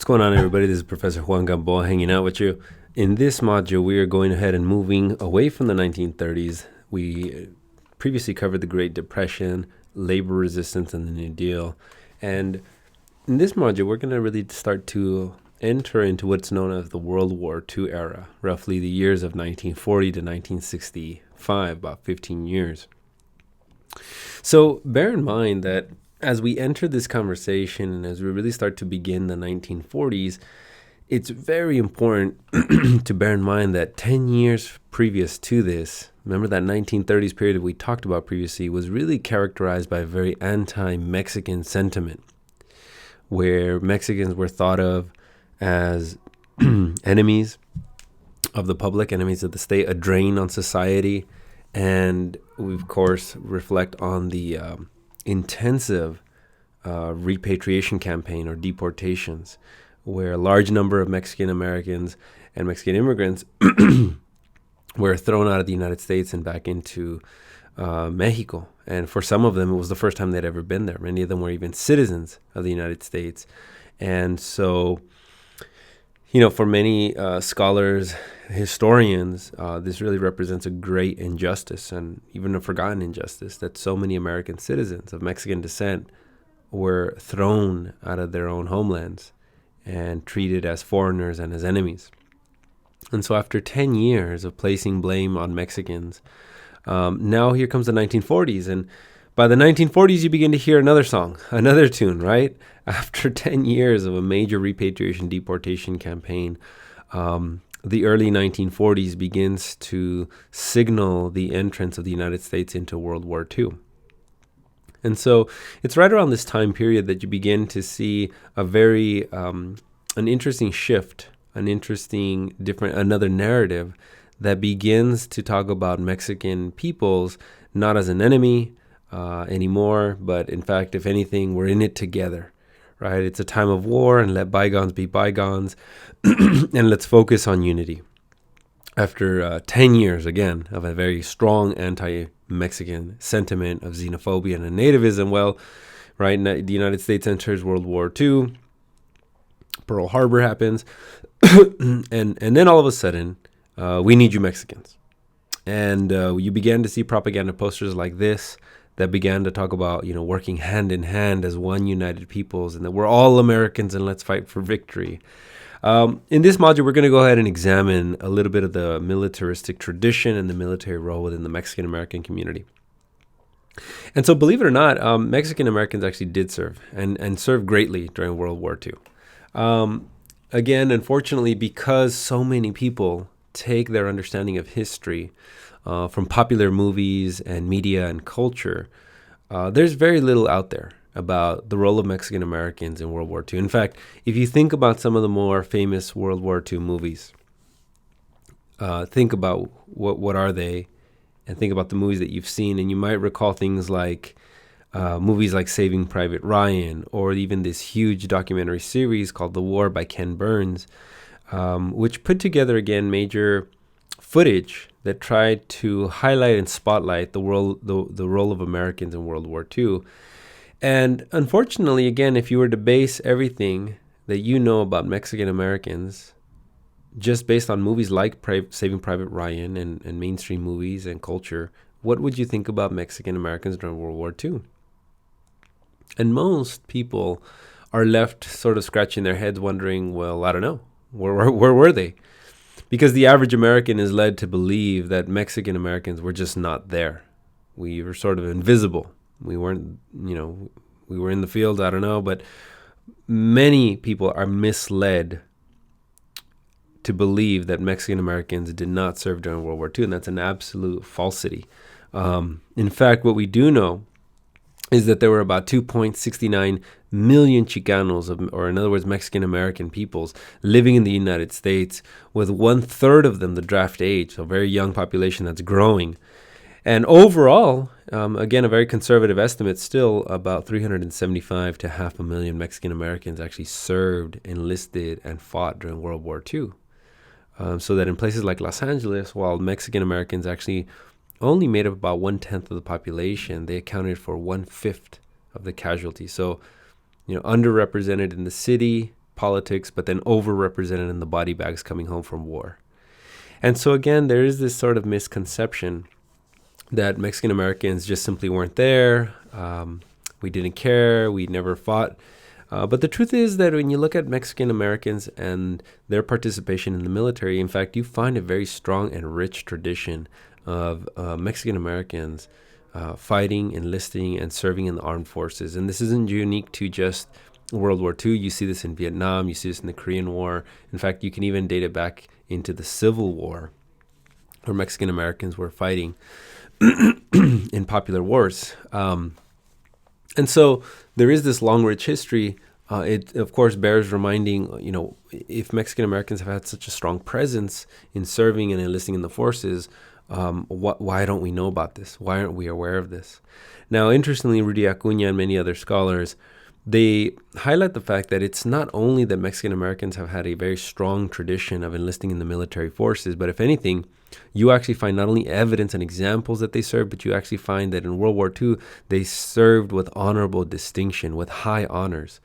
going on, everybody? This is Professor Juan Gamboa hanging out with you. In this module, we are going ahead and moving away from the 1930s. We previously covered the Great Depression, labor resistance, and the New Deal. And in this module, we're going to really start to enter into what's known as the World War II era, roughly the years of 1940 to 1965, about 15 years. So bear in mind that as we enter this conversation and as we really start to begin the 1940s, it's very important to bear in mind that 10 years previous to this, remember that 1930s period that we talked about previously, was really characterized by a very anti-Mexican sentiment, where Mexicans were thought of as enemies of the public, enemies of the state, a drain on society. And we, of course, reflect on the intensive repatriation campaign or deportations, where a large number of Mexican Americans and Mexican immigrants were thrown out of the United States and back into Mexico. And for some of them, it was the first time they'd ever been there. Many of them were even citizens of the United States. And so, you know, for many scholars, historians, this really represents a great injustice and even a forgotten injustice that so many American citizens of Mexican descent were thrown out of their own homelands and treated as foreigners and as enemies. And so after 10 years of placing blame on Mexicans, now here comes the 1940s. And by the 1940s, you begin to hear another song, another tune, right? After 10 years of a major repatriation deportation campaign, the early 1940s begins to signal the entrance of the United States into World War II. And so it's right around this time period that you begin to see a very, an interesting shift, another narrative that begins to talk about Mexican peoples not as an enemy anymore, but in fact, if anything, we're in it together, right? It's a time of war, and let bygones be bygones, and let's focus on unity. After 10 years, again, of a very strong anti-Mexican sentiment of xenophobia and nativism, well, right, the United States enters World War II, Pearl Harbor happens, and then all of a sudden, we need you Mexicans. And you began to see propaganda posters like this that began to talk about, you know, working hand in hand as one united peoples, and that we're all Americans and let's fight for victory. In this module, we're going to go ahead and examine a little bit of the militaristic tradition and the military role within the Mexican American community. And so, believe it or not, Mexican Americans actually did serve and served greatly during World War II. Again, unfortunately, because so many people take their understanding of history from popular movies and media and culture, there's very little out there about the role of Mexican Americans in World War II. In fact, if you think about some of the more famous World War II movies, think about what are they, and think about the movies that you've seen, and you might recall things like movies like Saving Private Ryan, or even this huge documentary series called The War by Ken Burns, which put together, again, major footage that tried to highlight and spotlight the role of Americans in World War II. And unfortunately, again, if you were to base everything that you know about Mexican Americans just based on movies like Saving Private Ryan and mainstream movies and culture, what would you think about Mexican Americans during World War II? And most people are left sort of scratching their heads wondering, well, I don't know, where were they? Because the average American is led to believe that Mexican Americans were just not there. We were sort of invisible. We weren't, we were in the field, I don't know, but many people are misled to believe that Mexican Americans did not serve during World War II, and that's an absolute falsity. In fact, what we do know is that there were about 2.69 million Chicanos, or in other words, Mexican American peoples, living in the United States, with 1/3 of them the draft age, so a very young population that's growing. And overall, again, a very conservative estimate, still about 375 to 500,000 Mexican Americans actually served, enlisted, and fought during World War II. So that in places like Los Angeles, while Mexican Americans actually only made up about 1/10 of the population, they accounted for 1/5 of the casualties. So, underrepresented in the city, politics, but then overrepresented in the body bags coming home from war. And so again, there is this sort of misconception that Mexican Americans just simply weren't there. We didn't care. We never fought. But the truth is that when you look at Mexican Americans and their participation in the military, in fact, you find a very strong and rich tradition of Mexican Americans fighting, enlisting, and serving in the armed forces. And this isn't unique to just World War II. You see this in Vietnam. You see this in the Korean War. In fact, you can even date it back into the Civil War, where Mexican Americans were fighting in popular wars. And so there is this long, rich history. It, of course, bears reminding, if Mexican Americans have had such a strong presence in serving and enlisting in the forces, why don't we know about this? Why aren't we aware of this? Now, interestingly, Rudy Acuña and many other scholars, they highlight the fact that it's not only that Mexican Americans have had a very strong tradition of enlisting in the military forces, but if anything, you actually find not only evidence and examples that they served, but you actually find that in World War II, they served with honorable distinction, with high honors.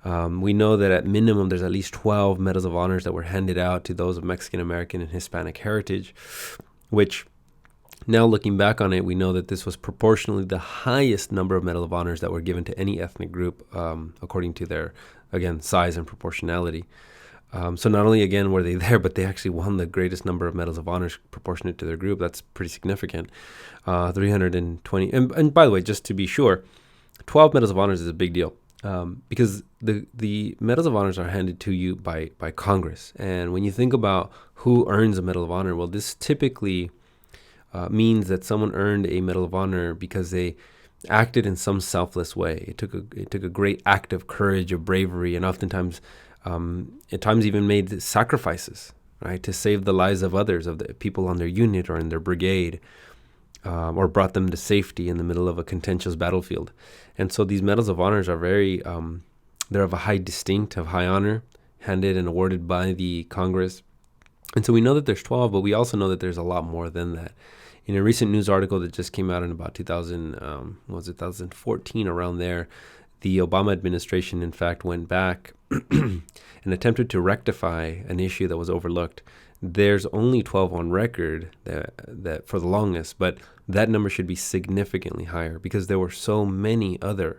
We know that at minimum, there's at least 12 medals of honors that were handed out to those of Mexican American and Hispanic heritage, which now looking back on it, we know that this was proportionally the highest number of Medal of Honors that were given to any ethnic group according to their, again, size and proportionality. So not only, again, were they there, but they actually won the greatest number of Medals of Honors proportionate to their group. That's pretty significant. 320. And by the way, just to be sure, 12 Medals of Honors is a big deal because the Medals of Honors are handed to you by Congress. And when you think about who earns a Medal of Honor, well, this typically means that someone earned a Medal of Honor because they acted in some selfless way. It took a great act of courage, of bravery, and oftentimes, at times even made sacrifices, right, to save the lives of others, of the people on their unit or in their brigade, or brought them to safety in the middle of a contentious battlefield. And so these Medals of Honors are very, they're of a high distinct, of high honor, handed and awarded by the Congress. And so we know that there's 12, but we also know that there's a lot more than that. In a recent news article that just came out in about 2014, around there, the Obama administration, in fact, went back and attempted to rectify an issue that was overlooked. There's only 12 on record that for the longest, but that number should be significantly higher because there were so many other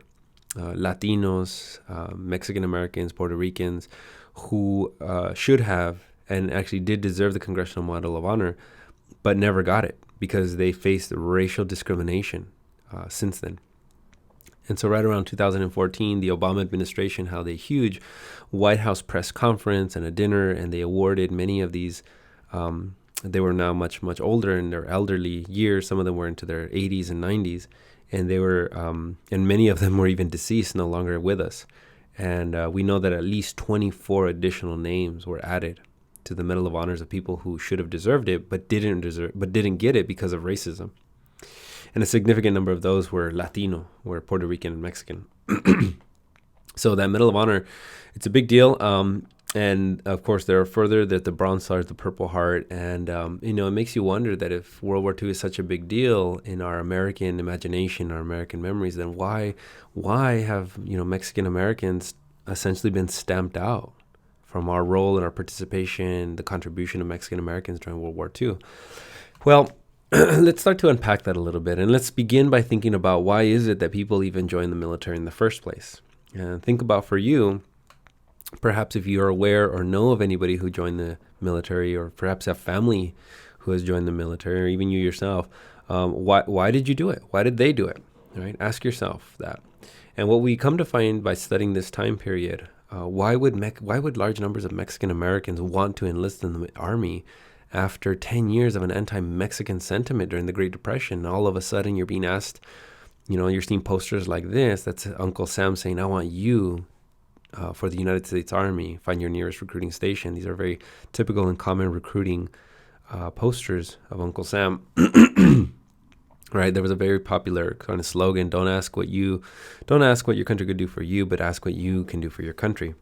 Latinos, Mexican Americans, Puerto Ricans who should have and actually did deserve the Congressional Medal of Honor, but never got it because they faced racial discrimination since then. And so right around 2014, the Obama administration held a huge White House press conference and a dinner, and they awarded many of these. They were now much, much older in their elderly years. Some of them were into their 80s and 90s, and they were, and many of them were even deceased, no longer with us. And we know that at least 24 additional names were added to the Medal of Honors of people who should have deserved it, but didn't get it because of racism. And a significant number of those were Latino, were Puerto Rican and Mexican. So that Medal of Honor, it's a big deal. And of course, there are further that the Bronze Stars, the Purple Heart, and it makes you wonder that if World War II is such a big deal in our American imagination, our American memories, then why have Mexican Americans essentially been stamped out from our role and our participation, the contribution of Mexican Americans during World War II? Well, let's start to unpack that a little bit, and let's begin by thinking about why is it that people even join the military in the first place. And think about, for you, perhaps if you're aware or know of anybody who joined the military, or perhaps have family who has joined the military, or even you yourself, why did you do it? Why did they do it? Right? Ask yourself that. And what we come to find by studying this time period, why would large numbers of Mexican Americans want to enlist in the Army after 10 years of an anti-Mexican sentiment during the Great Depression? All of a sudden you're being asked, you're seeing posters like this. That's Uncle Sam saying, I want you for the United States Army, find your nearest recruiting station. These are very typical and common recruiting posters of Uncle Sam. Right? There was a very popular kind of slogan, don't ask what your country could do for you, but ask what you can do for your country.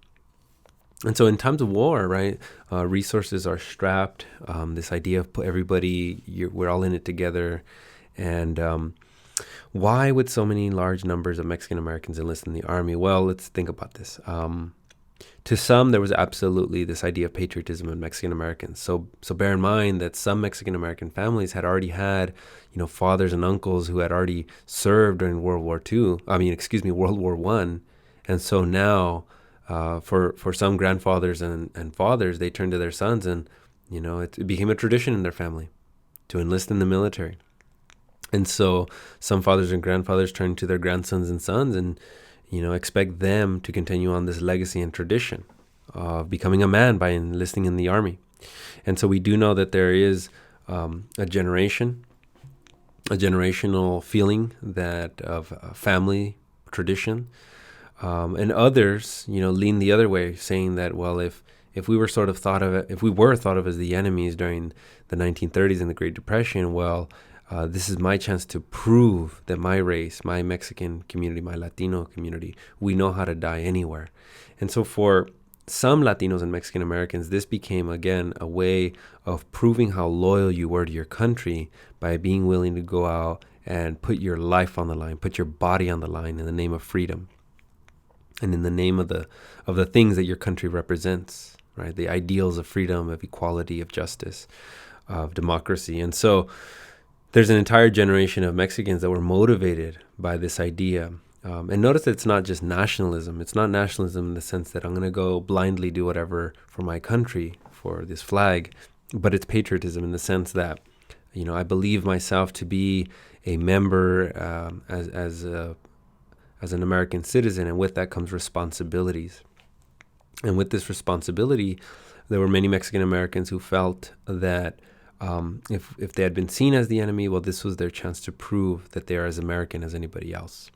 And so in times of war, right, resources are strapped. This idea of we're all in it together. And why would so many large numbers of Mexican Americans enlist in the Army? Well, let's think about this. To some, there was absolutely this idea of patriotism in Mexican Americans. So bear in mind that some Mexican American families had already had, fathers and uncles who had already served during World War II. World War One, and so now, for some grandfathers and fathers, they turned to their sons, and it became a tradition in their family to enlist in the military. And so some fathers and grandfathers turn to their grandsons and sons and expect them to continue on this legacy and tradition of becoming a man by enlisting in the army. And so we do know that there is a generational feeling that of family tradition, and others, lean the other way, saying that, well, if we were thought of as the enemies during the 1930s and the Great Depression, well, this is my chance to prove that my race, my Mexican community, my Latino community, we know how to die anywhere. And so for some Latinos and Mexican Americans, this became, again, a way of proving how loyal you were to your country by being willing to go out and put your life on the line, put your body on the line in the name of freedom and in the name of the things that your country represents, right? The ideals of freedom, of equality, of justice, of democracy. And so there's an entire generation of Mexicans that were motivated by this idea. And notice that it's not just nationalism. It's not nationalism in the sense that I'm going to go blindly do whatever for my country, for this flag, but it's patriotism in the sense that, I believe myself to be a member as an American citizen, and with that comes responsibilities. And with this responsibility, there were many Mexican Americans who felt that if they had been seen as the enemy, well, this was their chance to prove that they are as American as anybody else.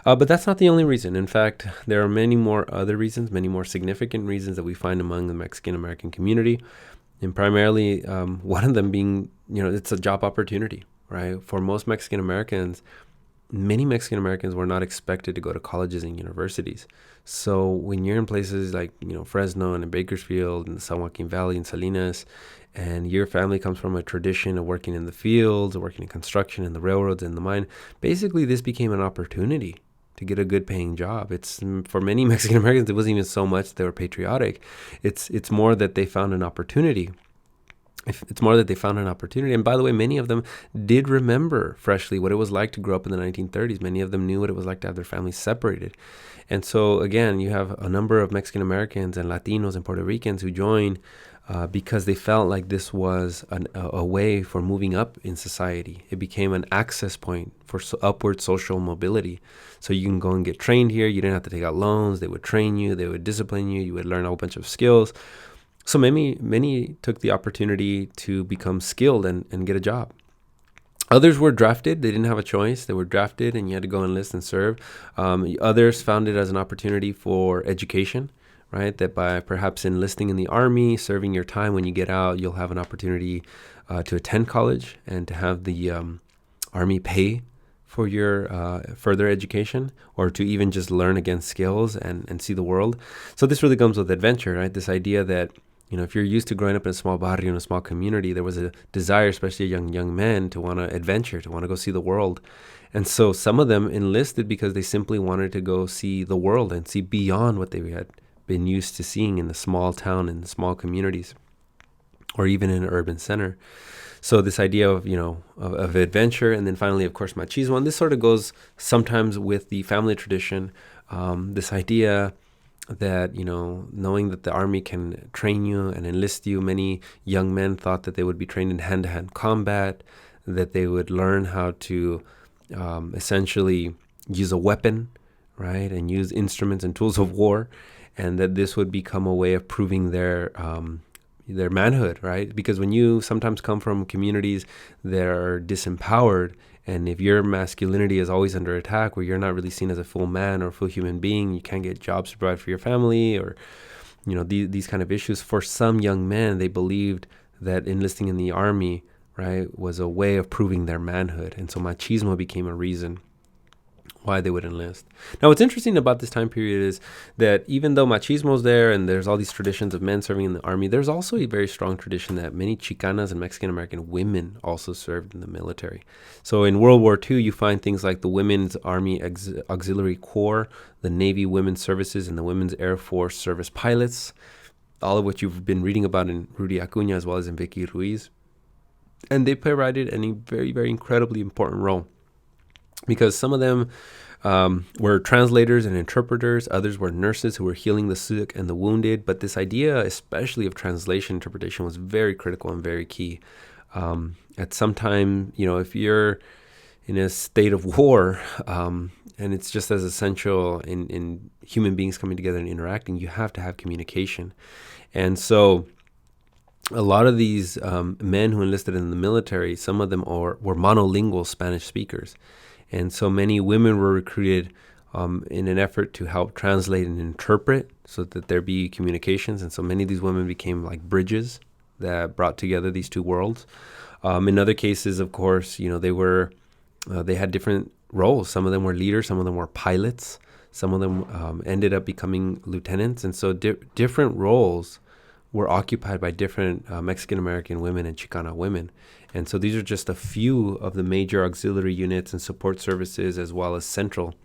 But that's not the only reason. In fact, there are many more other reasons, many more significant reasons that we find among the Mexican American community. And primarily, one of them being, it's a job opportunity, right? For most Mexican Americans, many Mexican Americans were not expected to go to colleges and universities. So when you're in places like, Fresno and in Bakersfield and the San Joaquin Valley and Salinas, and your family comes from a tradition of working in the fields, working in construction, in the railroads, in the mine, basically this became an opportunity to get a good paying job. It's, for many Mexican Americans, it wasn't even so much they were patriotic. It's more that they found an opportunity. It's more that they found an opportunity. And by the way, many of them did remember freshly what it was like to grow up in the 1930s. Many of them knew what it was like to have their families separated. And so, again, you have a number of Mexican Americans and Latinos and Puerto Ricans who joined because they felt like this was a way for moving up in society. It became an access point for upward social mobility. So you can go and get trained here. You didn't have to take out loans. They would train you. They would discipline you. You would learn a whole bunch of skills. So many took the opportunity to become skilled and get a job. Others were drafted. They didn't have a choice. They were drafted and you had to go enlist and serve. Others found it as an opportunity for education, right? That by perhaps enlisting in the army, serving your time, when you get out, you'll have an opportunity to attend college and to have the army pay for your further education, or to even just learn again skills and see the world. So this really comes with adventure, right? This idea that, if you're used to growing up in a small barrio, in a small community, there was a desire, especially young men, to want to adventure, to want to go see the world. And so some of them enlisted because they simply wanted to go see the world and see beyond what they had been used to seeing in the small town, in the small communities, or even in an urban center. So this idea of, of adventure, and then finally, of course, machismo. And this sort of goes sometimes with the family tradition, this idea that, knowing that the army can train you and enlist you, many young men thought that they would be trained in hand-to-hand combat, that they would learn how to essentially use a weapon, right, and use instruments and tools of war, and that this would become a way of proving their manhood, right? Because when you sometimes come from communities that are disempowered, and if your masculinity is always under attack, where you're not really seen as a full man or full human being, you can't get jobs to provide for your family, or these kind of issues. For some young men, they believed that enlisting in the army, right, was a way of proving their manhood, and so machismo became a reason why they would enlist. Now, what's interesting about this time period is that even though machismo is there and there's all these traditions of men serving in the army, there's also a very strong tradition that many Chicanas and Mexican American women also served in the military. So in World War II, you find things like the Women's Army Auxiliary Corps, the Navy Women's Services, and the Women's Air Force Service Pilots, all of which you've been reading about in Rudy Acuña as well as in Vicky Ruiz. And they provided a very, very incredibly important role, because some of them were translators and interpreters. Others were nurses who were healing the sick and the wounded. But this idea, especially of translation interpretation, was very critical and very key. At some time, if you're in a state of war, and it's just as essential in human beings coming together and interacting, you have to have communication. And so a lot of these men who enlisted in the military, some of them were monolingual Spanish speakers. And so many women were recruited in an effort to help translate and interpret so that there be communications. And so many of these women became like bridges that brought together these two worlds. In other cases, of course, they had different roles. Some of them were leaders, some of them were pilots, some of them ended up becoming lieutenants. And so different roles were occupied by different Mexican-American women and Chicana women. And so these are just a few of the major auxiliary units and support services, as well as central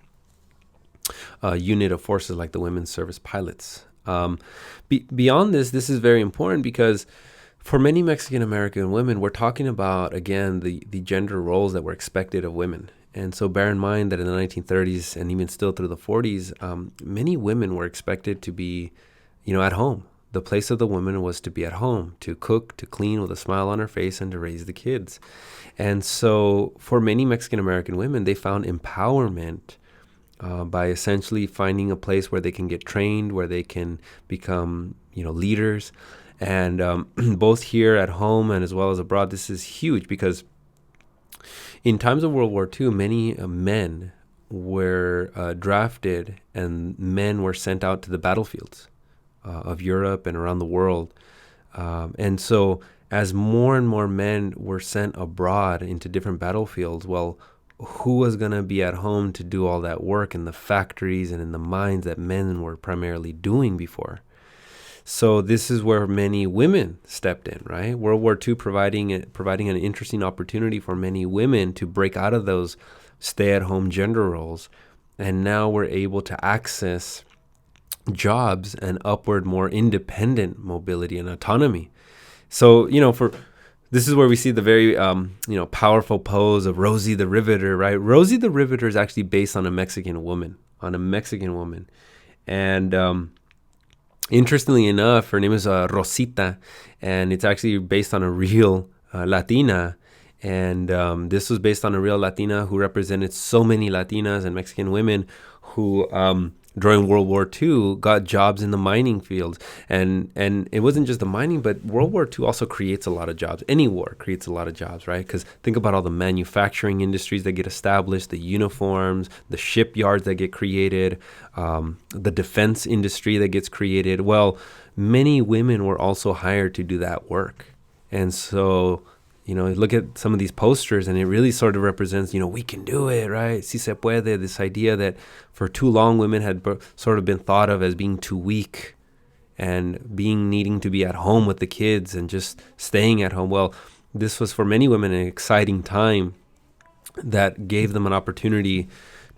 unit of forces like the Women's Service Pilots. Beyond this is very important because for many Mexican-American women, we're talking about, again, the gender roles that were expected of women. And so bear in mind that in the 1930s and even still through the 40s, many women were expected to be, at home. The place of the woman was to be at home, to cook, to clean with a smile on her face, and to raise the kids. And so for many Mexican-American women, they found empowerment by essentially finding a place where they can get trained, where they can become, leaders. And both here at home and as well as abroad, this is huge because in times of World War II, many men were drafted and men were sent out to the battlefields of Europe and around the world. And so as more and more men were sent abroad into different battlefields, well, who was going to be at home to do all that work in the factories and in the mines that men were primarily doing before? So this is where many women stepped in, right? World War II providing an interesting opportunity for many women to break out of those stay-at-home gender roles. And now we're able to access jobs and upward, more independent mobility and autonomy. So, this is where we see the very, powerful pose of Rosie the Riveter, right? Rosie the Riveter is actually based on a Mexican woman. And interestingly enough, her name is Rosita, and it's actually based on a real Latina. And this was based on a real Latina who represented so many Latinas and Mexican women who during World War II got jobs in the mining fields. And it wasn't just the mining, but World War II also creates a lot of jobs. Any war creates a lot of jobs, right? Because think about all the manufacturing industries that get established, the uniforms, the shipyards that get created, the defense industry that gets created. Well, many women were also hired to do that work. And so look at some of these posters and it really sort of represents, we can do it, right? Si se puede, this idea that for too long women had sort of been thought of as being too weak and needing to be at home with the kids and just staying at home. Well, this was for many women an exciting time that gave them an opportunity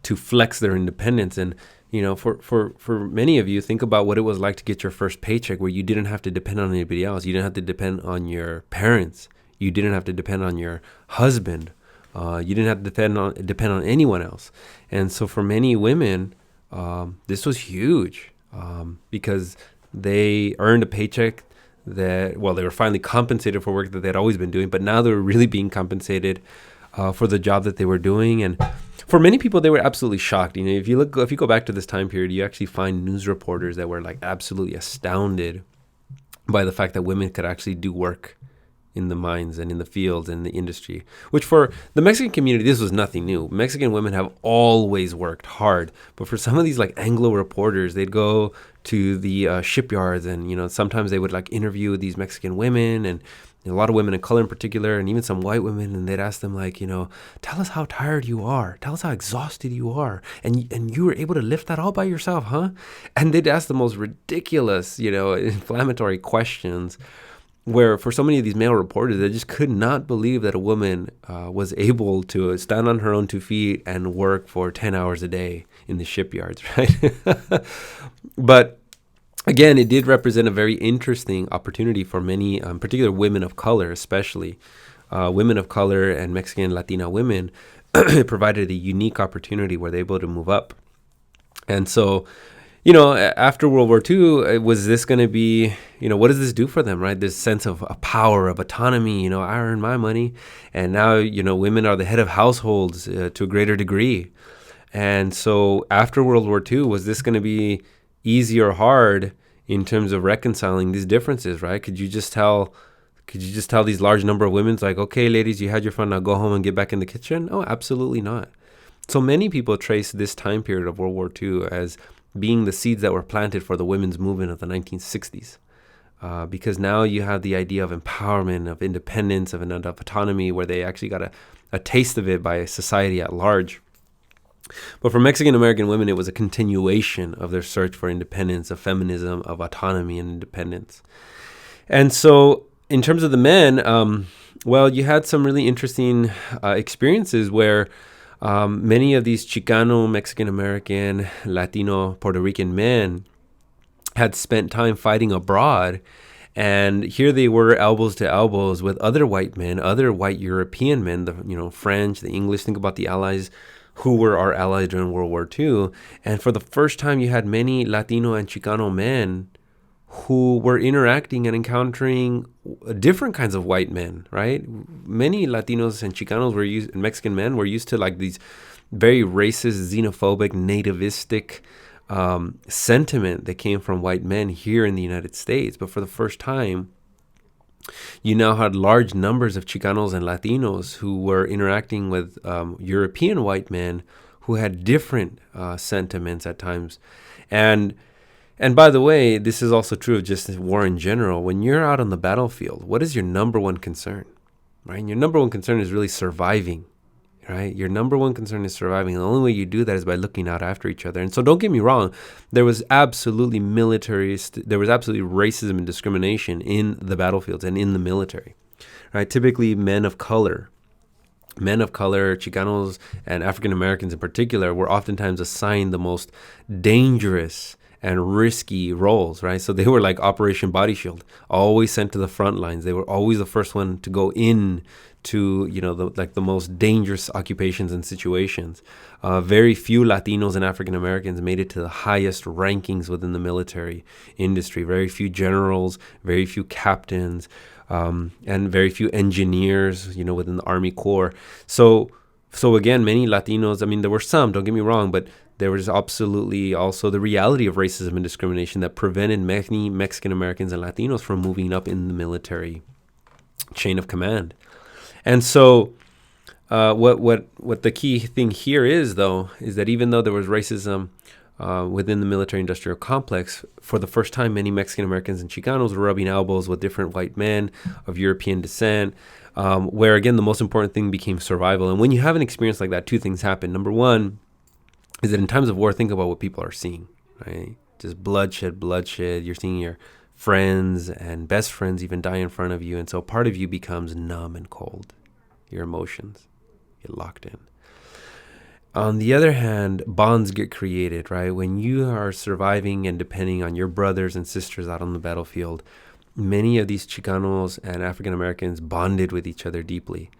to flex their independence. And, for many of you, think about what it was like to get your first paycheck where you didn't have to depend on anybody else. You didn't have to depend on your parents. You didn't have to depend on your husband. You didn't have to depend on anyone else. And so for many women, this was huge because they earned a paycheck they were finally compensated for work that they'd always been doing, but now they were really being compensated for the job that they were doing. And for many people, they were absolutely shocked. If you go back to this time period, you actually find news reporters that were like absolutely astounded by the fact that women could actually do work in the mines and in the fields and the industry, which for the Mexican community, this was nothing new. Mexican women have always worked hard, but for some of these like Anglo reporters, they'd go to the shipyards and, sometimes they would like interview these Mexican women and a lot of women of color in particular, and even some white women, and they'd ask them like, tell us how tired you are, tell us how exhausted you are, and you were able to lift that all by yourself, huh? And they'd ask the most ridiculous, inflammatory questions, where for so many of these male reporters, they just could not believe that a woman was able to stand on her own 2 feet and work for 10 hours a day in the shipyards, right? But again, it did represent a very interesting opportunity for many, particular women of color, especially women of color and Mexican and Latina women. It provided a unique opportunity where they were able to move up. And so, after World War II, was this going to be, what does this do for them, right? This sense of power, of autonomy, I earn my money. And now, women are the head of households to a greater degree. And so after World War II, was this going to be easy or hard in terms of reconciling these differences, right? Could you just tell these large number of women, like, okay, ladies, you had your fun, now go home and get back in the kitchen? Oh, absolutely not. So many people trace this time period of World War II as being the seeds that were planted for the women's movement of the 1960s. Because now you have the idea of empowerment, of independence, of autonomy, where they actually got a taste of it by society at large. But for Mexican American women, it was a continuation of their search for independence, of feminism, of autonomy and independence. And so in terms of the men, you had some really interesting experiences where many of these Chicano, Mexican American, Latino, Puerto Rican men had spent time fighting abroad. And here they were, elbows to elbows with other white men, other white European men, the French, the English. Think about the allies who were our allies during World War II. And for the first time, you had many Latino and Chicano men who were interacting and encountering different kinds of white men, right? Many Latinos and Chicanos and Mexican men were used to like these very racist, xenophobic, nativistic sentiment that came from white men here in the United States. But for the first time, you now had large numbers of Chicanos and Latinos who were interacting with European white men who had different sentiments at times. And by the way, this is also true of just war in general. When you're out on the battlefield, what is your number one concern, right? And your number one concern is really surviving, right? Your number one concern is surviving. And the only way you do that is by looking out after each other. And so don't get me wrong, there was absolutely racism and discrimination in the battlefields and in the military, right? Typically men of color, Chicanos and African Americans in particular, were oftentimes assigned the most dangerous and risky roles, right? So they were like Operation Body Shield, always sent to the front lines. They were always the first one to go in to, the most dangerous occupations and situations. Very few Latinos and African Americans made it to the highest rankings within the military industry. Very few generals, very few captains, and very few engineers, within the Army Corps. So again, many Latinos, there were some, don't get me wrong, but there was absolutely also the reality of racism and discrimination that prevented many Mexican Americans and Latinos from moving up in the military chain of command. And so what the key thing here is, though, is that even though there was racism within the military-industrial complex, for the first time, many Mexican Americans and Chicanos were rubbing elbows with different white men of European descent, where, again, the most important thing became survival. And when you have an experience like that, two things happen. Number one is that in times of war, think about what people are seeing, right? Just bloodshed. You're seeing your friends and best friends even die in front of you. And so part of you becomes numb and cold. Your emotions get locked in. On the other hand, bonds get created, right? When you are surviving and depending on your brothers and sisters out on the battlefield, many of these Chicanos and African Americans bonded with each other deeply.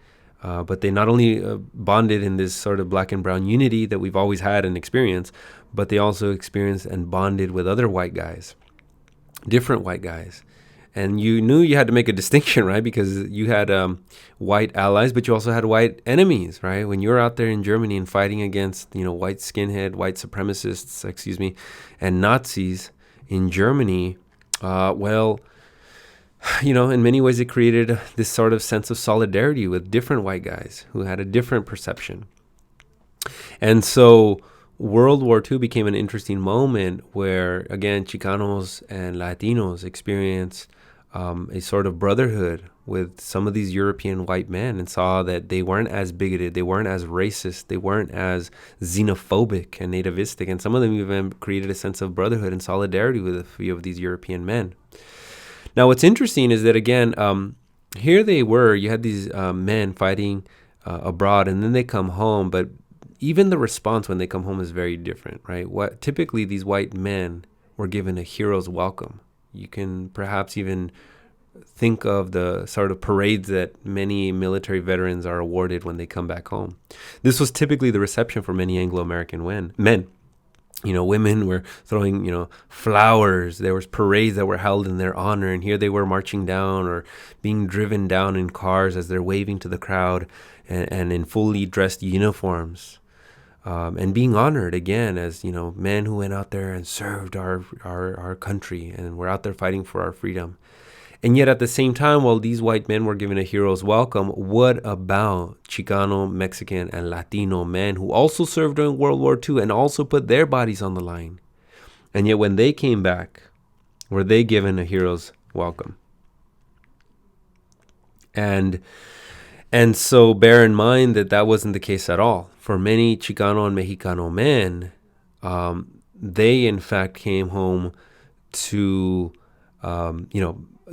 But they not only bonded in this sort of black and brown unity that we've always had and experienced, but they also experienced and bonded with other white guys, different white guys. And you knew you had to make a distinction, right? Because you had white allies, but you also had white enemies, right? When you're out there in Germany and fighting against, white skinhead, white supremacists, and Nazis in Germany, in many ways it created this sort of sense of solidarity with different white guys who had a different perception. And so World War II became an interesting moment where, again, Chicanos and Latinos experienced a sort of brotherhood with some of these European white men and saw that they weren't as bigoted, they weren't as racist, they weren't as xenophobic and nativistic, and some of them even created a sense of brotherhood and solidarity with a few of these European men. Now, what's interesting is that, again, here they were, you had these men fighting abroad, and then they come home, but even the response when they come home is very different, right? What typically these white men were given a hero's welcome. You can perhaps even think of the sort of parades that many military veterans are awarded when they come back home. This was typically the reception for many Anglo-American men. You know, women were throwing, flowers. There was parades that were held in their honor, and here they were marching down or being driven down in cars as they're waving to the crowd and in fully dressed uniforms. And being honored again as, men who went out there and served our country and were out there fighting for our freedom. And yet at the same time, while these white men were given a hero's welcome, what about Chicano, Mexican, and Latino men who also served during World War II and also put their bodies on the line? And yet when they came back, were they given a hero's welcome? And so bear in mind that wasn't the case at all. For many Chicano and Mexicano men, they in fact came home to,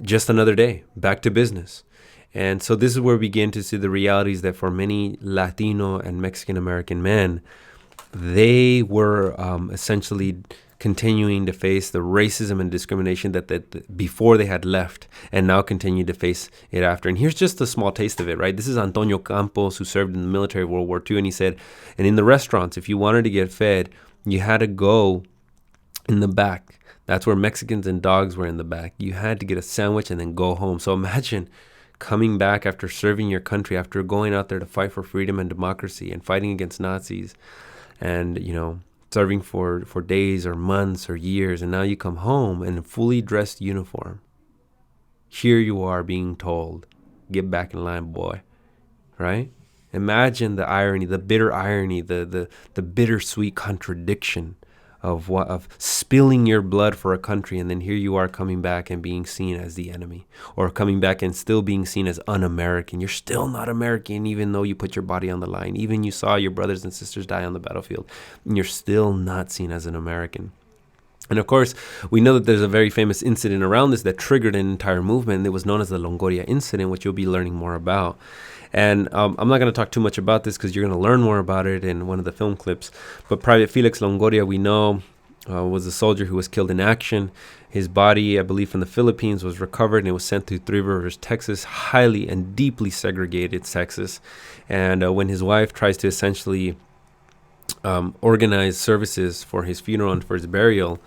just another day, back to business. And so this is where we begin to see the realities that for many Latino and Mexican American men, they were essentially continuing to face the racism and discrimination that before they had left, and now continue to face it after. And here's just a small taste of it, right? This is Antonio Campos, who served in the military of World War II, and he said, and in the restaurants, if you wanted to get fed, you had to go in the back. That's where Mexicans and dogs were in the back. You had to get a sandwich and then go home. So imagine coming back after serving your country, after going out there to fight for freedom and democracy and fighting against Nazis and, serving for days or months or years. And now you come home in a fully dressed uniform. Here you are being told, get back in line, boy. Right? Imagine the irony, the bitter irony, the bittersweet contradiction of spilling your blood for a country, and then here you are coming back and being seen as the enemy, or coming back and still being seen as un-American. You're still not American, even though you put your body on the line, even you saw your brothers and sisters die on the battlefield, and you're still not seen as an American. And of course, we know that there's a very famous incident around this that triggered an entire movement. It was known as the Longoria incident, which you'll be learning more about. And I'm not going to talk too much about this because you're going to learn more about it in one of the film clips. But Private Felix Longoria, we know, was a soldier who was killed in action. His body, I believe from the Philippines, was recovered and it was sent to Three Rivers, Texas, highly and deeply segregated Texas. And when his wife tries to essentially organize services for his funeral and for his burial,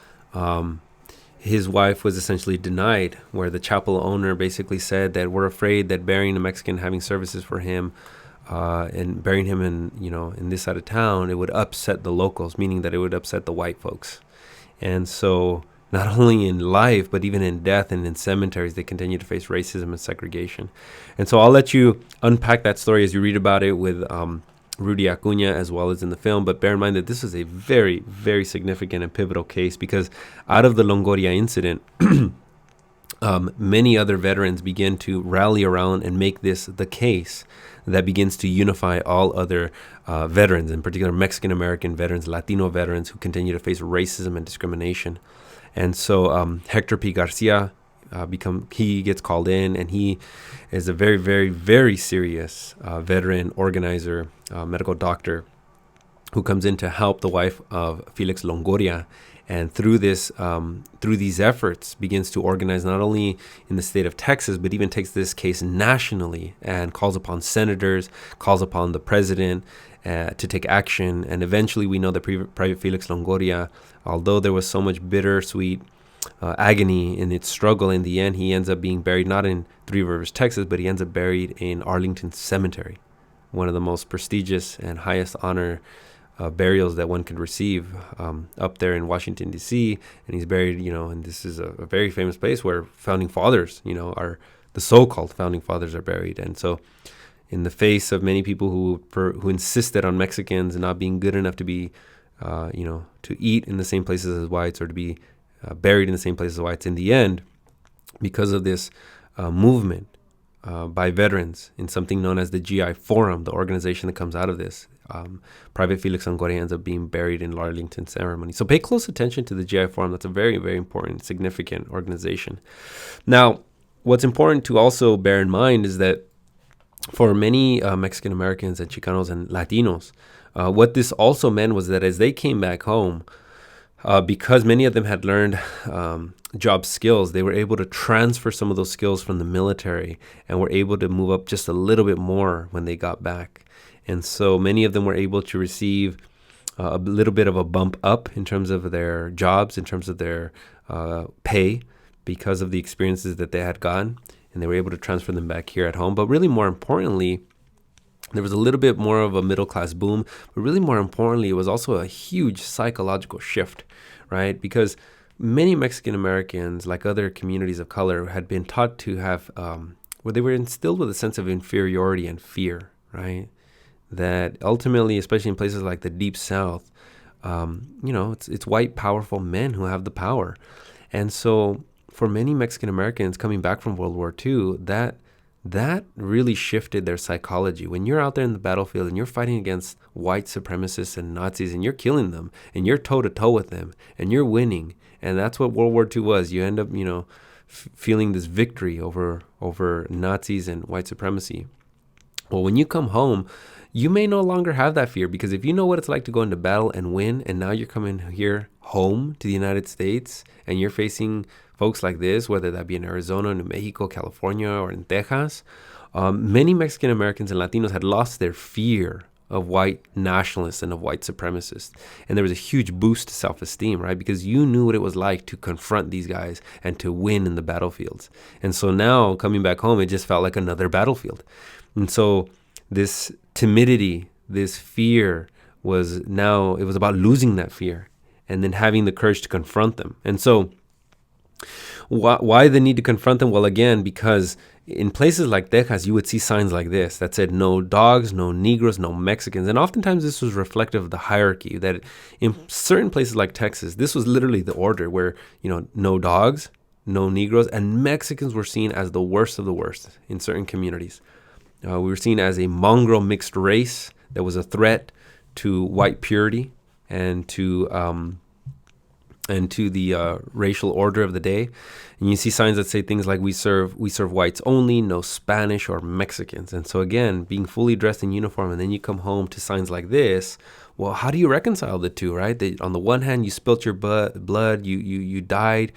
his wife was essentially denied, where the chapel owner basically said that we're afraid that burying a Mexican, having services for him, and burying him in this side of town, it would upset the locals, meaning that it would upset the white folks. And so not only in life, but even in death and in cemeteries, they continue to face racism and segregation. And so I'll let you unpack that story as you read about it with Rudy Acuña, as well as in the film. But bear in mind that this is a very, very significant and pivotal case, because out of the Longoria incident, many other veterans begin to rally around and make this the case that begins to unify all other veterans, in particular Mexican-American veterans, Latino veterans who continue to face racism and discrimination. And so Hector P. Garcia he gets called in, and he is a very, very, very serious veteran organizer, medical doctor, who comes in to help the wife of Felix Longoria, and through these efforts begins to organize not only in the state of Texas, but even takes this case nationally and calls upon senators, calls upon the president to take action. And eventually we know that Private Felix Longoria, although there was so much bittersweet agony in its struggle, in the end he ends up being buried not in Three Rivers, Texas, but he ends up buried in Arlington Cemetery, one of the most prestigious and highest honor burials that one could receive up there in Washington, D.C. And he's buried, and this is a very famous place where founding fathers, are the so-called founding fathers are buried. And so in the face of many people who insisted on Mexicans not being good enough to be, to eat in the same places as whites, or to be buried in the same place as whites, in the end, because of this movement by veterans in something known as the GI Forum, the organization that comes out of this. Private Felix Longoria ends up being buried in Arlington ceremony. So pay close attention to the GI Forum. That's a very, very important, significant organization. Now, what's important to also bear in mind is that for many Mexican Americans and Chicanos and Latinos, what this also meant was that as they came back home, because many of them had learned job skills, they were able to transfer some of those skills from the military and were able to move up just a little bit more when they got back. And so many of them were able to receive a little bit of a bump up in terms of their jobs, in terms of their pay, because of the experiences that they had gotten. And they were able to transfer them back here at home. But really more importantly, there was a little bit more of a middle-class boom. But really more importantly, it was also a huge psychological shift, right? Because many Mexican Americans, like other communities of color, had been taught to have, where they were instilled with a sense of inferiority and fear, right? That ultimately, especially in places like the Deep South, it's white, powerful men who have the power. And so for many Mexican Americans coming back from World War II, that really shifted their psychology. When you're out there in the battlefield and you're fighting against white supremacists and Nazis and you're killing them and you're toe-to-toe with them and you're winning, and that's what World War II was. You end up, feeling this victory over Nazis and white supremacy. Well, when you come home, you may no longer have that fear, because if you know what it's like to go into battle and win, and now you're coming here home to the United States and you're facing folks like this, whether that be in Arizona, New Mexico, California, or in Texas, many Mexican Americans and Latinos had lost their fear of white nationalists and of white supremacists. And there was a huge boost to self-esteem, right? Because you knew what it was like to confront these guys and to win in the battlefields. And so now coming back home, it just felt like another battlefield. And so this timidity, this fear it was about losing that fear and then having the courage to confront them. And so why the need to confront them? Well, again, because in places like Texas, you would see signs like this that said no dogs, no Negroes, no Mexicans. And oftentimes this was reflective of the hierarchy, that in certain places like Texas, this was literally the order where, no dogs, no Negroes, and Mexicans were seen as the worst of the worst in certain communities. We were seen as a mongrel mixed race that was a threat to white purity and to the racial order of the day. And you see signs that say things like we serve whites only, no Spanish or Mexicans. And so again, being fully dressed in uniform, and then you come home to signs like this. Well, how do you reconcile the two, right? On the one hand, you spilt your blood, you died,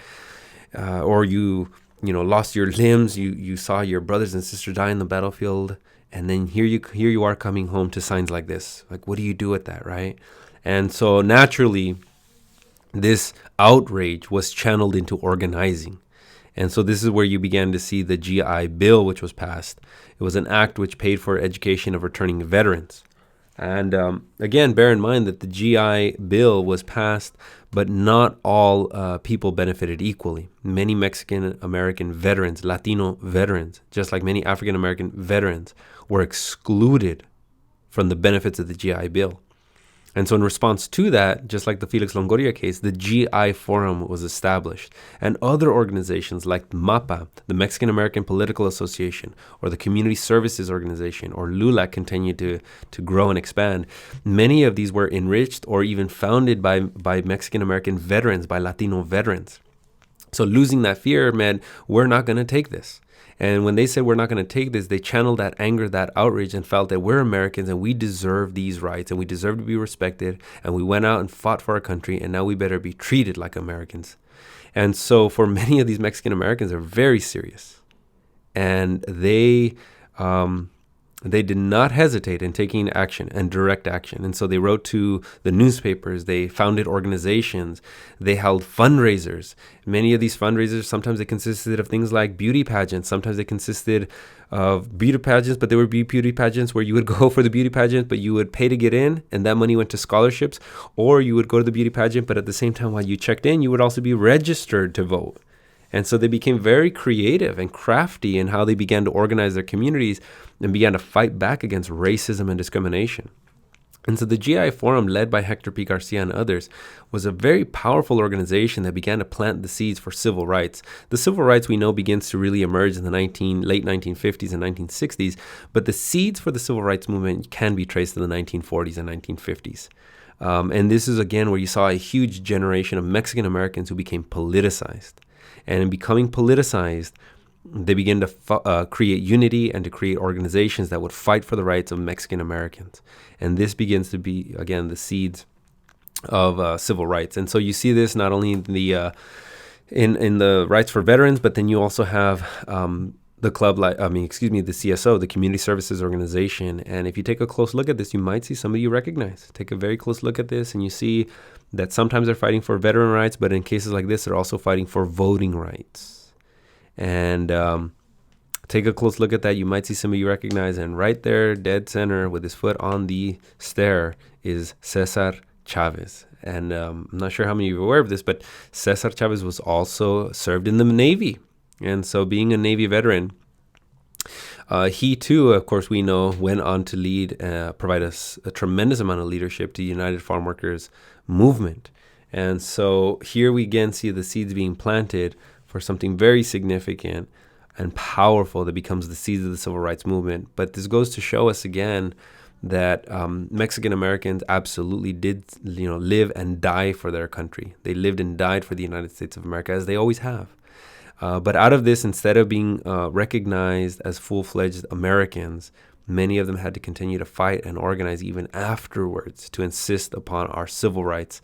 or you lost your limbs, you saw your brothers and sisters die in the battlefield, and then here you are coming home to signs like this. Like, what do you do with that, right? And so naturally, this outrage was channeled into organizing. And so this is where you began to see the GI Bill, which was passed. It was an act which paid for education of returning veterans. And again, bear in mind that the GI Bill was passed, but not all people benefited equally. Many Mexican American veterans, Latino veterans, just like many African American veterans, were excluded from the benefits of the GI Bill. And so in response to that, just like the Felix Longoria case, the GI Forum was established. And other organizations like MAPA, the Mexican American Political Association, or the Community Services Organization, or LULAC, continued to grow and expand. Many of these were enriched or even founded by Mexican American veterans, by Latino veterans. So losing that fear meant we're not going to take this. And when they said we're not going to take this, they channeled that anger, that outrage, and felt that we're Americans and we deserve these rights and we deserve to be respected. And we went out and fought for our country, and now we better be treated like Americans. And so for many of these Mexican Americans, they're very serious. And they did not hesitate in taking action and direct action. And so they wrote to the newspapers, they founded organizations, they held fundraisers. Many of these fundraisers, sometimes they consisted of things like beauty pageants. Sometimes they consisted of beauty pageants, but there would be beauty pageants where you would go for the beauty pageant, but you would pay to get in, and that money went to scholarships. Or you would go to the beauty pageant, but at the same time, while you checked in, you would also be registered to vote. And so they became very creative and crafty in how they began to organize their communities and began to fight back against racism and discrimination. And so the GI Forum, led by Hector P. Garcia and others, was a very powerful organization that began to plant the seeds for civil rights. The civil rights we know begins to really emerge in the late 1950s and 1960s, but the seeds for the civil rights movement can be traced to the 1940s and 1950s. And this is, again, where you saw a huge generation of Mexican Americans who became politicized. And in becoming politicized, they began to create unity and to create organizations that would fight for the rights of Mexican Americans. And this begins to be, again, the seeds of civil rights. And so you see this not only in the rights for veterans, but then you also have the CSO, the Community Services Organization. And if you take a close look at this, you might see somebody you recognize. Take a very close look at this, and you see that sometimes they're fighting for veteran rights, but in cases like this, they're also fighting for voting rights. And take a close look at that. You might see somebody you recognize. And right there, dead center, with his foot on the stair, is Cesar Chavez. And I'm not sure how many of you are aware of this, but Cesar Chavez was also served in the Navy. And so being a Navy veteran, he too, of course, we know, went on to lead, provide us a tremendous amount of leadership to the United Farm Workers movement. And so here we again see the seeds being planted for something very significant and powerful that becomes the seeds of the civil rights movement. But this goes to show us again that Mexican Americans absolutely did, live and die for their country. They lived and died for the United States of America, as they always have. But out of this, instead of being recognized as full-fledged Americans, many of them had to continue to fight and organize even afterwards to insist upon our civil rights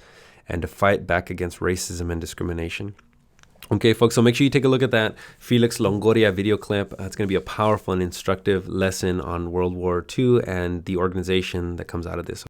and to fight back against racism and discrimination. Okay, folks, so make sure you take a look at that Felix Longoria video clip. It's going to be a powerful and instructive lesson on World War II and the organization that comes out of this.